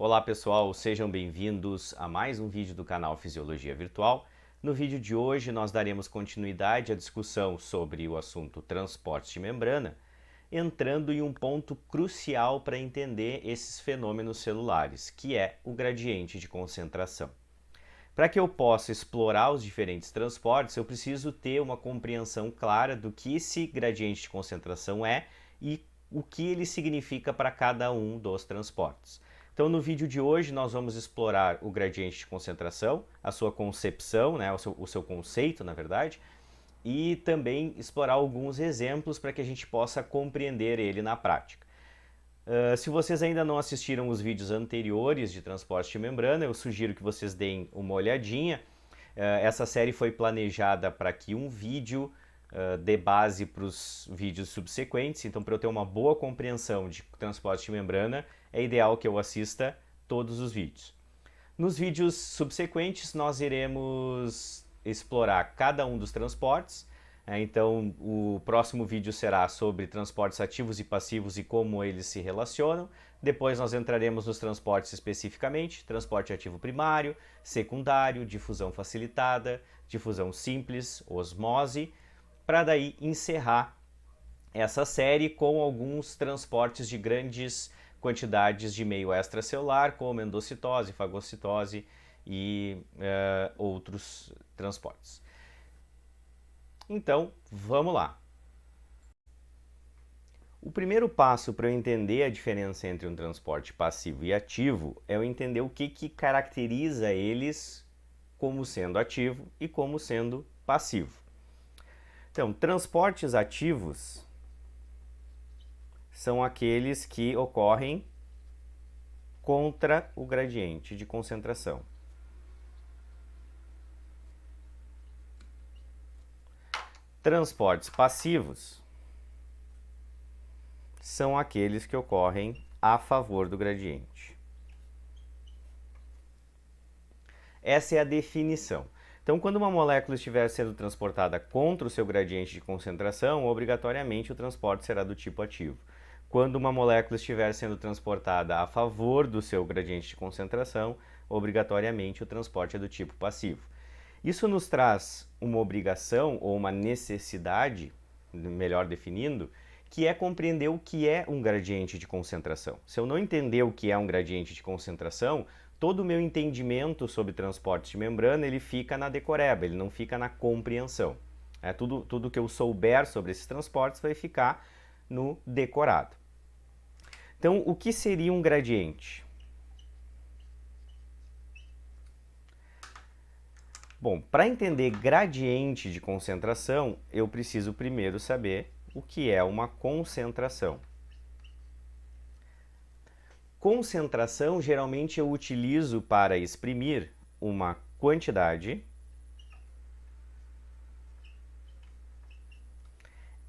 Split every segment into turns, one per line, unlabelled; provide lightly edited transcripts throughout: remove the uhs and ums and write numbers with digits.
Olá pessoal, sejam bem-vindos a mais um vídeo do canal Fisiologia Virtual. No vídeo de hoje nós daremos continuidade à discussão sobre o assunto transporte de membrana, entrando em um ponto crucial para entender esses fenômenos celulares, que é o gradiente de concentração. Para que eu possa explorar os diferentes transportes, eu preciso ter uma compreensão clara do que esse gradiente de concentração é e o que ele significa para cada um dos transportes. Então, no vídeo de hoje, nós vamos explorar o gradiente de concentração, a sua concepção, né, o seu conceito, na verdade, e também explorar alguns exemplos para que a gente possa compreender ele na prática. Se vocês ainda não assistiram os vídeos anteriores de transporte de membrana, eu sugiro que vocês deem uma olhadinha. Essa série foi planejada para que um vídeo dê base para os vídeos subsequentes, então para eu ter uma boa compreensão de transporte de membrana, é ideal que eu assista todos os vídeos. Nos vídeos subsequentes nós iremos explorar cada um dos transportes. Então o próximo vídeo será sobre transportes ativos e passivos e como eles se relacionam. Depois nós entraremos nos transportes especificamente, transporte ativo primário, secundário, difusão facilitada, difusão simples, osmose, para daí encerrar essa série com alguns transportes de grandes quantidades de meio extracelular, como endocitose, fagocitose e outros transportes. Então, vamos lá. O primeiro passo para eu entender a diferença entre um transporte passivo e ativo é eu entender o que caracteriza eles como sendo ativo e como sendo passivo. Então, transportes ativos são aqueles que ocorrem contra o gradiente de concentração. Transportes passivos são aqueles que ocorrem a favor do gradiente. Essa é a definição. Então, quando uma molécula estiver sendo transportada contra o seu gradiente de concentração, obrigatoriamente o transporte será do tipo ativo. Quando uma molécula estiver sendo transportada a favor do seu gradiente de concentração, obrigatoriamente o transporte é do tipo passivo. Isso nos traz uma obrigação ou uma necessidade, melhor definindo, que é compreender o que é um gradiente de concentração. Se eu não entender o que é um gradiente de concentração, todo o meu entendimento sobre transporte de membrana ele fica na decoreba, ele não fica na compreensão. Tudo que eu souber sobre esses transportes vai ficar no decorado. Então, o que seria um gradiente? Bom, para entender gradiente de concentração, eu preciso primeiro saber o que é uma concentração. Concentração, geralmente eu utilizo para exprimir uma quantidade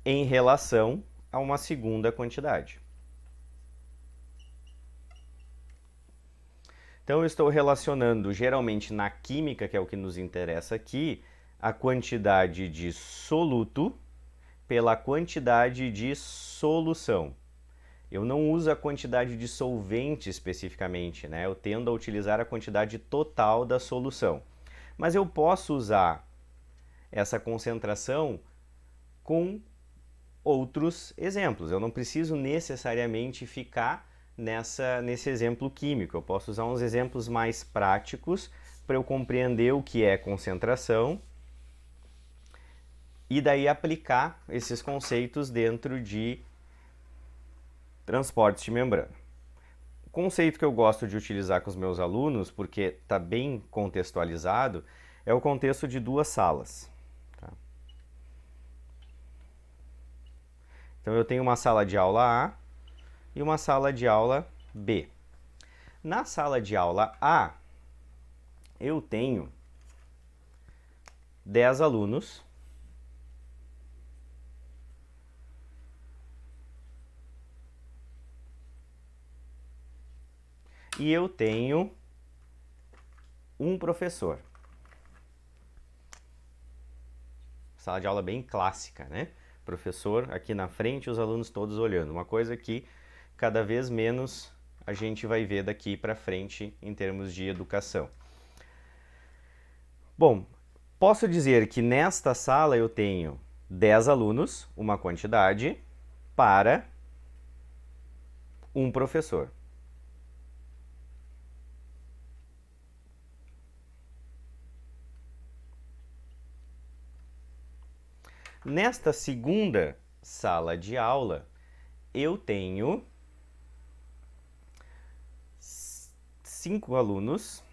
em relação a uma segunda quantidade. Então eu estou relacionando, geralmente na química, que é o que nos interessa aqui, a quantidade de soluto pela quantidade de solução. Eu não uso a quantidade de solvente especificamente, né? Eu tendo a utilizar a quantidade total da solução. Mas eu posso usar essa concentração com outros exemplos. Eu não preciso necessariamente ficar nesse exemplo químico. Eu posso usar uns exemplos mais práticos para eu compreender o que é concentração e daí aplicar esses conceitos dentro de transportes de membrana. O conceito que eu gosto de utilizar com os meus alunos, porque está bem contextualizado, é o contexto de duas salas. Tá? Então eu tenho uma sala de aula A e uma sala de aula B. Na sala de aula A, eu tenho 10 alunos e eu tenho um professor. Sala de aula bem clássica, né? Professor aqui na frente, os alunos todos olhando. Uma coisa que cada vez menos a gente vai ver daqui para frente em termos de educação. Bom, posso dizer que nesta sala eu tenho 10 alunos, uma quantidade, para um professor. Nesta segunda sala de aula, eu tenho 5 alunos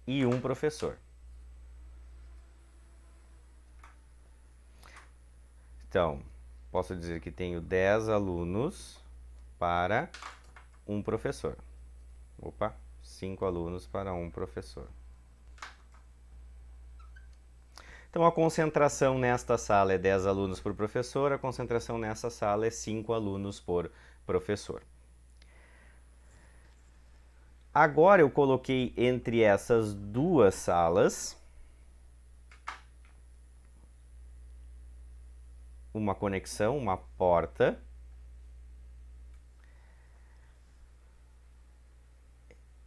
e um professor. Então, posso dizer que tenho 10 alunos para um professor. Opa, 5 alunos para um professor. Então, a concentração nesta sala é 10 alunos por professor, a concentração nessa sala é 5 alunos por professor. Agora eu coloquei entre essas duas salas uma conexão, uma porta,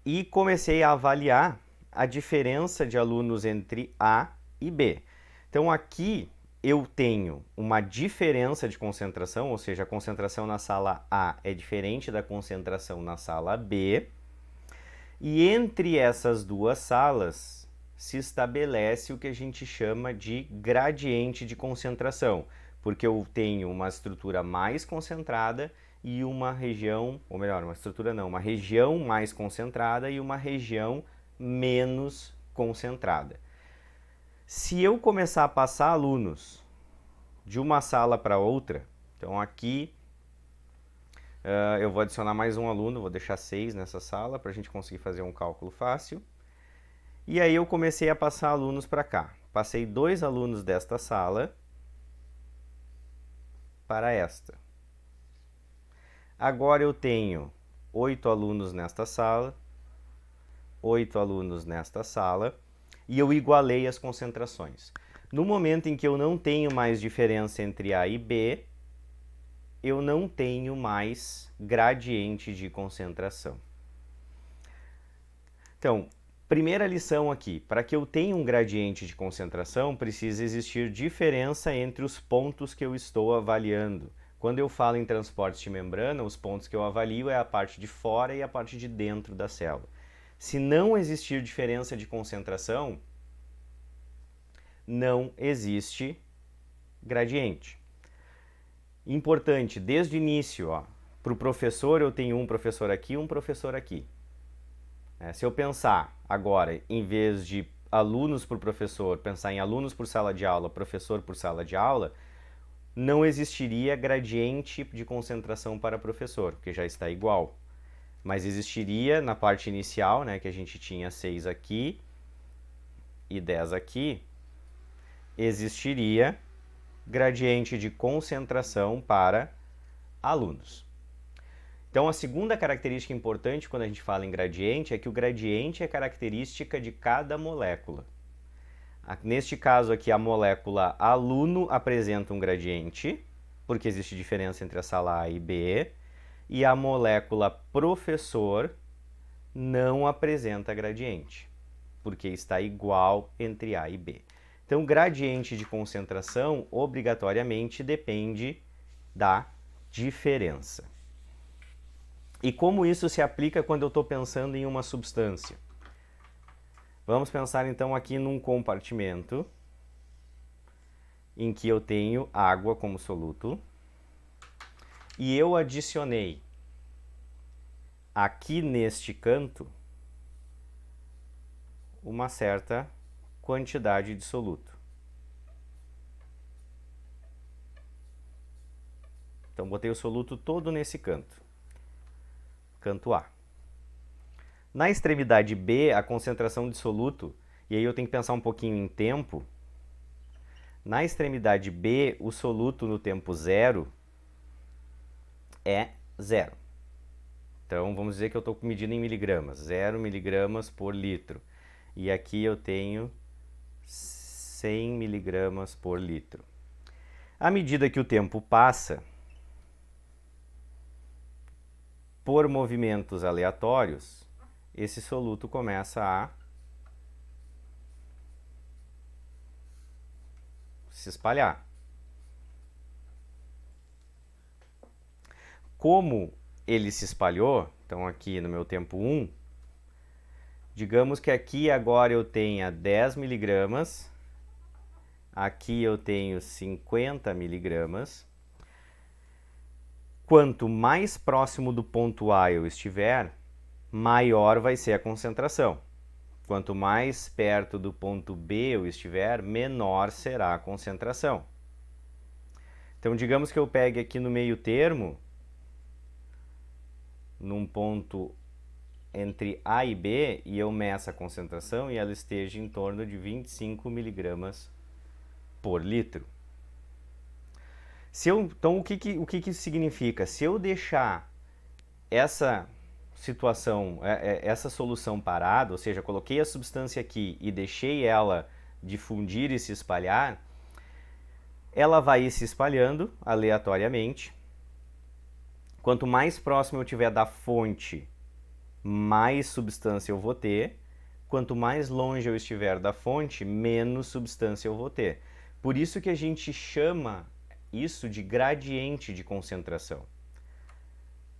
e comecei a avaliar a diferença de alunos entre A e B. Então aqui eu tenho uma diferença de concentração, ou seja, a concentração na sala A é diferente da concentração na sala B, e entre essas duas salas se estabelece o que a gente chama de gradiente de concentração, porque eu tenho uma estrutura mais concentrada e uma região, ou melhor, uma estrutura não, uma região mais concentrada e uma região menos concentrada. Se eu começar a passar alunos de uma sala para outra, então aqui eu vou adicionar mais um aluno, vou deixar 6 nessa sala para a gente conseguir fazer um cálculo fácil. E aí eu comecei a passar alunos para cá. Passei 2 alunos desta sala para esta. Agora eu tenho 8 alunos nesta sala, 8 alunos nesta sala, e eu igualei as concentrações. No momento em que eu não tenho mais diferença entre A e B, eu não tenho mais gradiente de concentração. Então, primeira lição aqui, para que eu tenha um gradiente de concentração, precisa existir diferença entre os pontos que eu estou avaliando. Quando eu falo em transportes de membrana, os pontos que eu avalio é a parte de fora e a parte de dentro da célula. Se não existir diferença de concentração, não existe gradiente. Importante, desde o início, para o professor eu tenho um professor aqui e um professor aqui. Se eu pensar agora, em vez de alunos por professor, pensar em alunos por sala de aula, professor por sala de aula, não existiria gradiente de concentração para professor, porque já está igual. Mas existiria na parte inicial, que a gente tinha 6 aqui e 10 aqui, existiria gradiente de concentração para alunos. Então, a segunda característica importante quando a gente fala em gradiente é que o gradiente é característica de cada molécula. Neste caso aqui, a molécula aluno apresenta um gradiente, porque existe diferença entre a sala A e B, e a molécula professor não apresenta gradiente, porque está igual entre A e B. Então, gradiente de concentração obrigatoriamente depende da diferença. E como isso se aplica quando eu estou pensando em uma substância? Vamos pensar então aqui num compartimento em que eu tenho água como soluto e eu adicionei aqui neste canto uma certa quantidade de soluto. Então, botei o soluto todo nesse canto, canto A. Na extremidade B, a concentração de soluto, e aí eu tenho que pensar um pouquinho em tempo, na extremidade B, o soluto no tempo 0 é 0. Então, vamos dizer que eu estou medindo em miligramas, 0 miligramas por litro. E aqui eu tenho 100 miligramas por litro. À medida que o tempo passa, por movimentos aleatórios, esse soluto começa a se espalhar. Como ele se espalhou, então aqui no meu tempo 1, digamos que aqui agora eu tenha 10 miligramas, aqui eu tenho 50 miligramas. Quanto mais próximo do ponto A eu estiver, maior vai ser a concentração. Quanto mais perto do ponto B eu estiver, menor será a concentração. Então, digamos que eu pegue aqui no meio termo, num ponto entre A e B, e eu meça a concentração e ela esteja em torno de 25 miligramas por litro. Então, o que isso significa? Se eu deixar essa situação, essa solução parada, ou seja, coloquei a substância aqui e deixei ela difundir e se espalhar, ela vai ir se espalhando aleatoriamente. Quanto mais próximo eu tiver da fonte, mais substância eu vou ter. Quanto mais longe eu estiver da fonte, menos substância eu vou ter. Por isso que a gente chama isso de gradiente de concentração.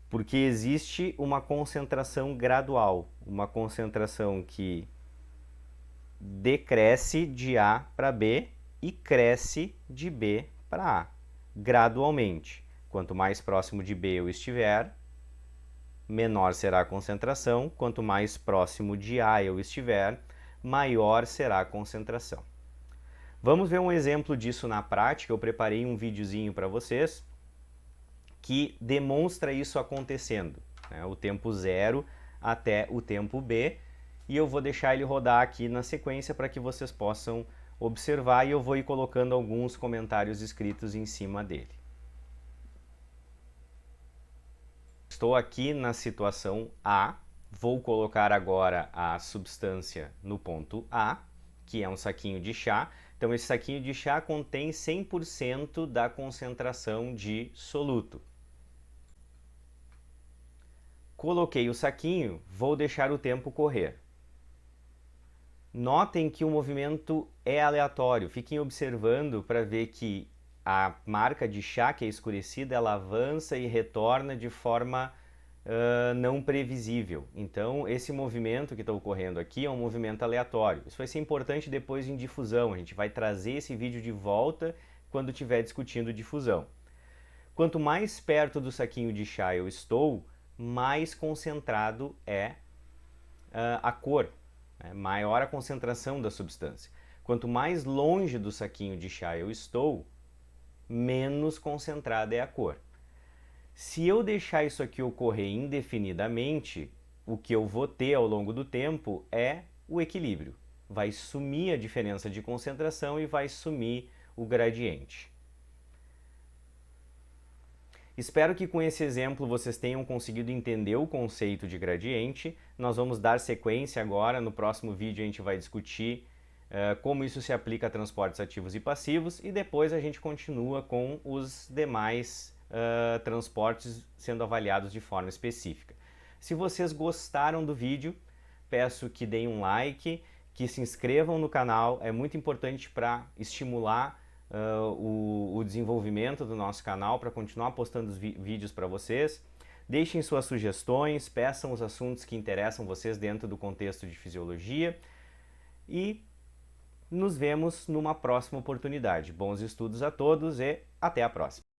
Porque existe uma concentração gradual, uma concentração que decresce de A para B e cresce de B para A, gradualmente. Quanto mais próximo de B eu estiver, menor será a concentração. Quanto mais próximo de A eu estiver, maior será a concentração. Vamos ver um exemplo disso na prática. Eu preparei um videozinho para vocês que demonstra isso acontecendo, né? O tempo 0 até o tempo B, e eu vou deixar ele rodar aqui na sequência para que vocês possam observar, e eu vou ir colocando alguns comentários escritos em cima dele. Estou aqui na situação A, vou colocar agora a substância no ponto A, que é um saquinho de chá. Então esse saquinho de chá contém 100% da concentração de soluto. Coloquei o saquinho, vou deixar o tempo correr. Notem que o movimento é aleatório, fiquem observando para ver que a marca de chá, que é escurecida, ela avança e retorna de forma não previsível. Então, esse movimento que está ocorrendo aqui é um movimento aleatório. Isso vai ser importante depois em difusão, a gente vai trazer esse vídeo de volta quando estiver discutindo difusão. Quanto mais perto do saquinho de chá eu estou, mais concentrado é a cor, né? Maior a concentração da substância. Quanto mais longe do saquinho de chá eu estou, menos concentrada é a cor. Se eu deixar isso aqui ocorrer indefinidamente, o que eu vou ter ao longo do tempo é o equilíbrio. Vai sumir a diferença de concentração e vai sumir o gradiente. Espero que com esse exemplo vocês tenham conseguido entender o conceito de gradiente. Nós vamos dar sequência agora. No próximo vídeo a gente vai discutir como isso se aplica a transportes ativos e passivos, e depois a gente continua com os demais transportes sendo avaliados de forma específica. Se vocês gostaram do vídeo, peço que deem um like, que se inscrevam no canal. É muito importante para estimular o desenvolvimento do nosso canal, para continuar postando os vídeos para vocês. Deixem suas sugestões, peçam os assuntos que interessam vocês dentro do contexto de fisiologia, e nos vemos numa próxima oportunidade. Bons estudos a todos e até a próxima!